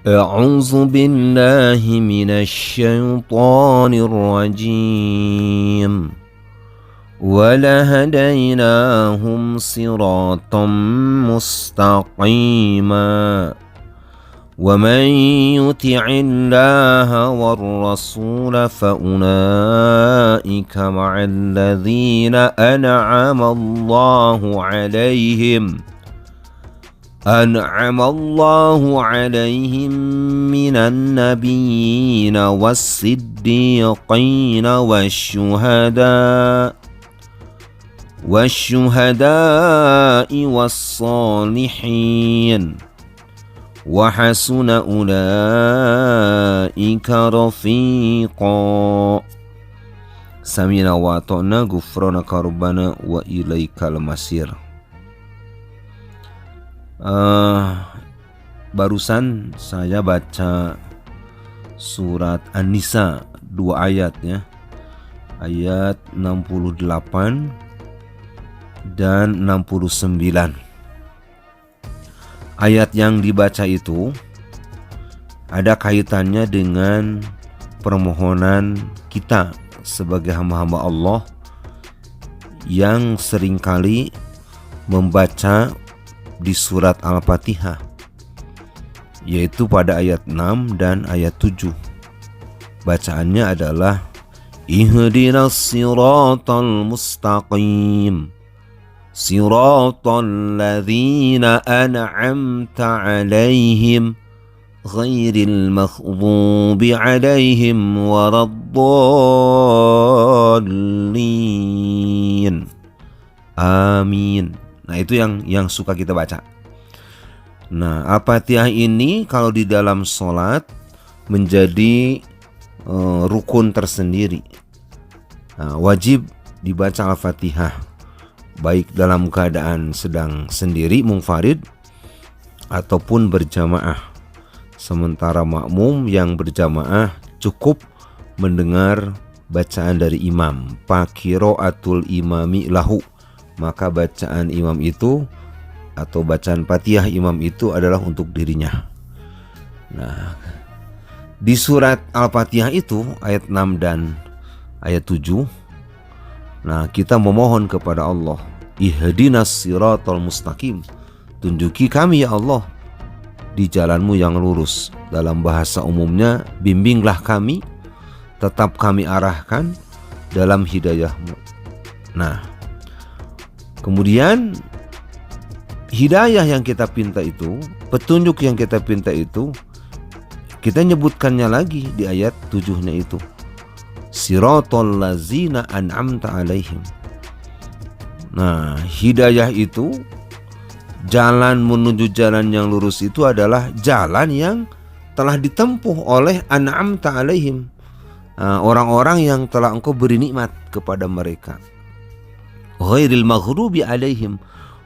أعوذ بالله من الشيطان الرجيم ولهديناهم صراطا مستقيما ومن يطع الله والرسول فأولئك مع الذين أنعم الله عليهم من النبيين والصديقين والشهداء والصالحين وحسن أولئك رفيقا سمعنا وأطعنا غفرانك ربنا وإليك المصير. Barusan saya baca surat An-Nisa 2 ayat ya, ayat 68 dan 69. Ayat yang dibaca itu ada kaitannya dengan permohonan kita sebagai hamba-hamba Allah yang seringkali membaca di surat Al-Fatihah, yaitu pada ayat 6 dan ayat 7. Bacaannya adalah Ihdinas siratal mustaqim siratal ladzina an'amta 'alaihim ghairil maghdubi 'alaihim waraddallin. Amin. Nah, itu yang suka kita baca. Nah, Al-Fatihah ini kalau di dalam sholat menjadi rukun tersendiri. Nah, wajib dibaca Al-Fatihah, baik dalam keadaan sedang sendiri munfarid ataupun berjamaah. Sementara makmum yang berjamaah cukup mendengar bacaan dari imam, qiraatul imami lahu, maka bacaan imam itu atau bacaan Fatihah imam itu adalah untuk dirinya. Nah, di surat Al-Fatihah itu ayat 6 dan ayat 7, nah kita memohon kepada Allah, Ihdinas siratal mustaqim, tunjuki kami ya Allah di jalanmu yang lurus. Dalam bahasa umumnya, bimbinglah kami, tetap kami arahkan dalam hidayahmu. Nah, kemudian hidayah yang kita pinta itu, petunjuk yang kita pinta itu, kita nyebutkannya lagi di ayat 7-nya itu, siratal ladzina an'amta 'alaihim. Nah, hidayah itu, jalan menuju jalan yang lurus itu adalah jalan yang telah ditempuh oleh an'amta 'alaihim, orang-orang yang telah engkau beri nikmat kepada mereka. Ghairil maghdubi 'alaihim,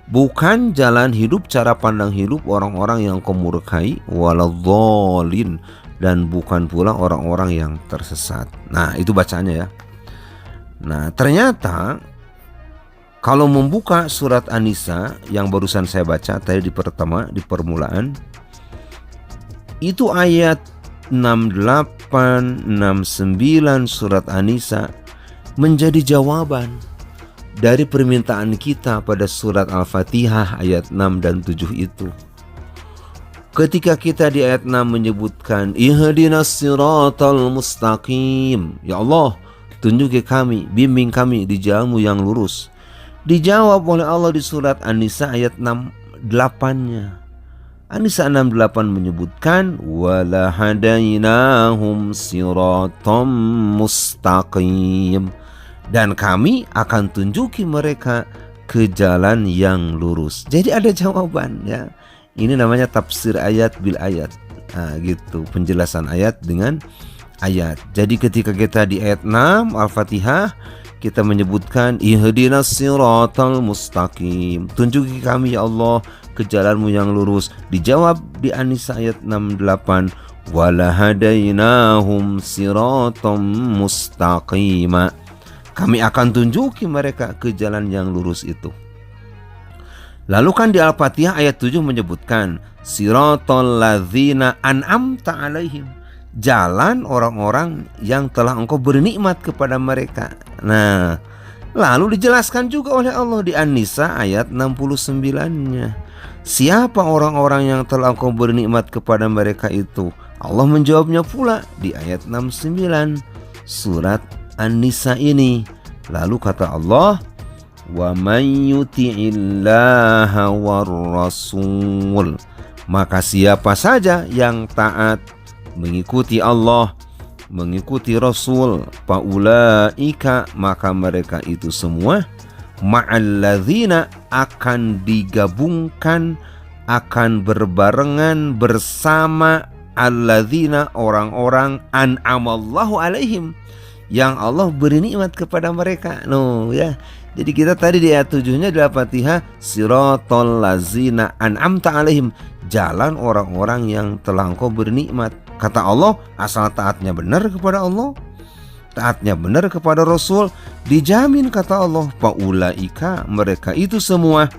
bukan jalan hidup, cara pandang hidup orang-orang yang engkau murkai, waladhdallin, dan bukan pula orang-orang yang tersesat. Nah, itu bacaannya ya. Nah, ternyata kalau membuka surat An-Nisa yang barusan saya baca tadi di pertama, di permulaan, itu ayat 68, 69 surat An-Nisa menjadi jawaban dari permintaan kita pada surat Al-Fatihah ayat 6 dan 7 itu. Ketika kita di ayat 6 menyebutkan Ihdinas siratal mustaqim, ya Allah tunjuki kami, bimbing kami di jalanmu yang lurus, dijawab oleh Allah di surat An-Nisa ayat 68-nya. An-Nisa 68 menyebutkan walahadainahum siratam mustaqim, dan kami akan tunjuki mereka ke jalan yang lurus. Jadi ada jawaban ya. Ini namanya tafsir ayat bil ayat. Nah, gitu, penjelasan ayat dengan ayat. Jadi ketika kita di ayat 6 Al-Fatihah, kita menyebutkan Ihdinas siratal mustaqim, tunjuki kami ya Allah ke jalanmu yang lurus. Dijawab di An-Nisa ayat 68, walahadainahum siratam mustaqima, kami akan tunjuki mereka ke jalan yang lurus itu. Lalu kan di Al-Fatihah ayat 7 menyebutkan siratal ladzina an'amta alaihim, jalan orang-orang yang telah engkau beri nikmat kepada mereka. Nah, lalu dijelaskan juga oleh Allah di An-Nisa ayat 69-nya. Siapa orang-orang yang telah engkau beri nikmat kepada mereka itu? Allah menjawabnya pula di ayat 69 surat An-Nisa ini. Lalu kata Allah, wa may yuti'illaha war rasul, maka siapa saja yang taat mengikuti Allah, mengikuti Rasul, faulaika, maka mereka itu semua ma'alladzina, akan digabungkan, akan berbarengan bersama alladzina, orang-orang an'amallahu alaihim, yang Allah beri nikmat kepada mereka. Ya. Jadi kita tadi di ayat 7-nya di Al-Fatihah, siratal ladzina an'amta alaihim, jalan orang-orang yang telah engkau beri nikmat. Kata Allah, asal taatnya benar kepada Allah, taatnya benar kepada Rasul, dijamin kata Allah, faulaika, mereka itu semua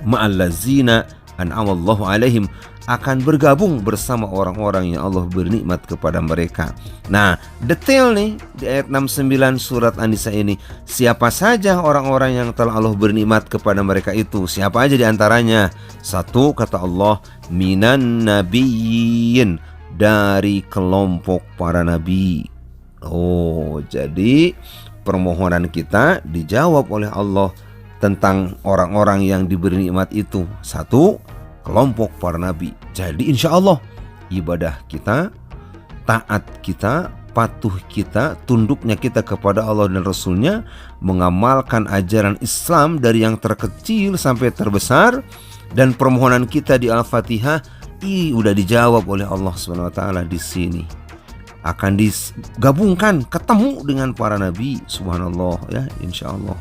ma'allazina an'amallahu alaihim, akan bergabung bersama orang-orang yang Allah beri nikmat kepada mereka. Nah, detail nih di ayat 69 surat An-Nisa ini, siapa saja orang-orang yang telah Allah beri nikmat kepada mereka itu? Siapa aja di antaranya? Satu, kata Allah, minan nabiyyin, dari kelompok para nabi. Jadi permohonan kita dijawab oleh Allah tentang orang-orang yang diberi nikmat itu. Satu, kelompok para nabi. Jadi insya Allah ibadah kita, taat kita, patuh kita, tunduknya kita kepada Allah dan Rasulnya, mengamalkan ajaran Islam dari yang terkecil sampai terbesar, dan permohonan kita di Al-Fatihah udah dijawab oleh Allah SWT di sini. Akan digabungkan, ketemu dengan para nabi, subhanallah ya, insya Allah.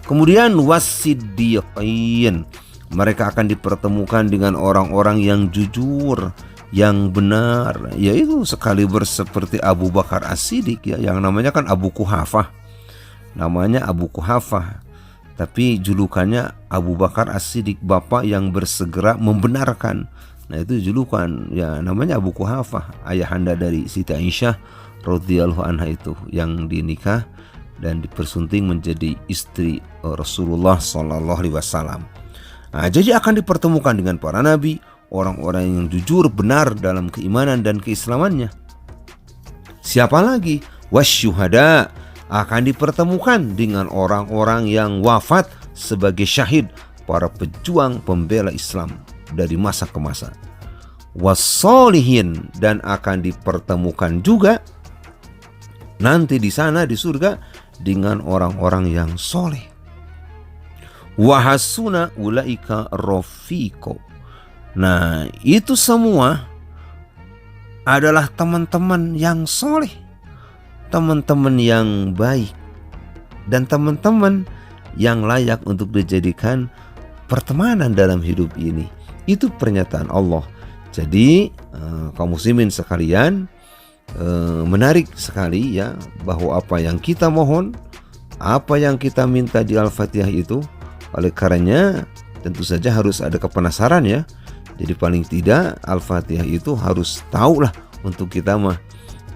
Kemudian wasiddiqin, mereka akan dipertemukan dengan orang-orang yang jujur, yang benar, yaitu sekaliber seperti Abu Bakar As-Siddiq ya, yang namanya kan Abu Quhafah. Namanya Abu Quhafah, tapi julukannya Abu Bakar As-Siddiq, bapak yang bersegera membenarkan. Nah, itu julukan ya, namanya Abu Quhafah, ayahanda dari Siti Aisyah radhiyallahu anha itu, yang dinikah dan dipersunting menjadi istri Rasulullah sallallahu alaihi wasallam. Nah, jadi akan dipertemukan dengan para nabi, orang-orang yang jujur benar dalam keimanan dan keislamannya. Siapa lagi? Wasyuhada, akan dipertemukan dengan orang-orang yang wafat sebagai syahid, para pejuang pembela Islam dari masa ke masa. Wassolihin, dan akan dipertemukan juga nanti di sana di surga dengan orang-orang yang soleh. Wahasuna ulaika rafiqo. Nah, itu semua adalah teman-teman yang soleh, teman-teman yang baik, dan teman-teman yang layak untuk dijadikan pertemanan dalam hidup ini. Itu pernyataan Allah. Jadi kaum muslimin sekalian, menarik sekali ya, bahwa apa yang kita mohon, apa yang kita minta di Al-Fatihah itu, oleh karenanya tentu saja harus ada kepenasaran ya. Jadi paling tidak Al-Fatihah itu harus tahulah untuk kita mah,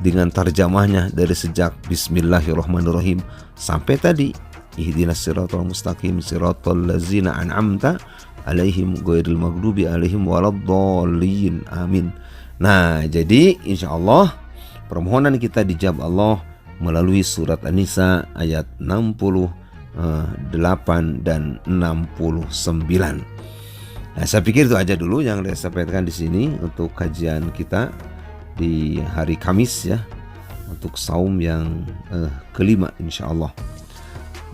dengan tarjamahnya dari sejak Bismillahirrahmanirrahim sampai tadi ihdinas siratal mustaqim siratal ladzina an'amta alaihim ghairil maghdubi alaihim waladdallin. Amin. Nah, jadi insyaallah permohonan kita dijawab Allah melalui surat An-Nisa ayat 68 dan 69. Nah, saya pikir itu aja dulu yang saya sampaikan di sini untuk kajian kita di hari Kamis ya, untuk saum yang kelima insyaallah.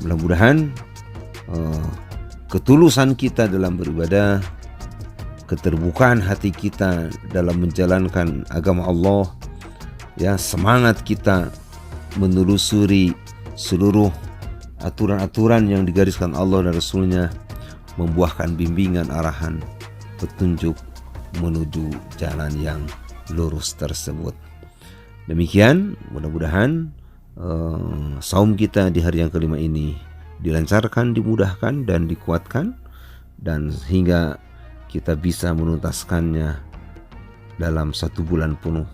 Mudah-mudahan ketulusan kita dalam beribadah, keterbukaan hati kita dalam menjalankan agama Allah ya, semangat kita menelusuri seluruh aturan-aturan yang digariskan Allah dan Rasulnya, membuahkan bimbingan arahan petunjuk menuju jalan yang lurus tersebut. Demikian, mudah-mudahan saum kita di hari yang kelima ini dilancarkan, dimudahkan dan dikuatkan, dan sehingga kita bisa menuntaskannya dalam 1 bulan penuh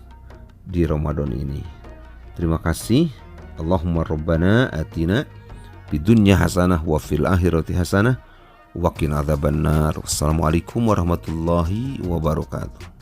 di Ramadan ini. Terima kasih. Allahumma rabbana atina fid dunya hasanah wa fil akhirati hasanah wa qina adzabannar. Wassalamualaikum warahmatullahi wabarakatuh.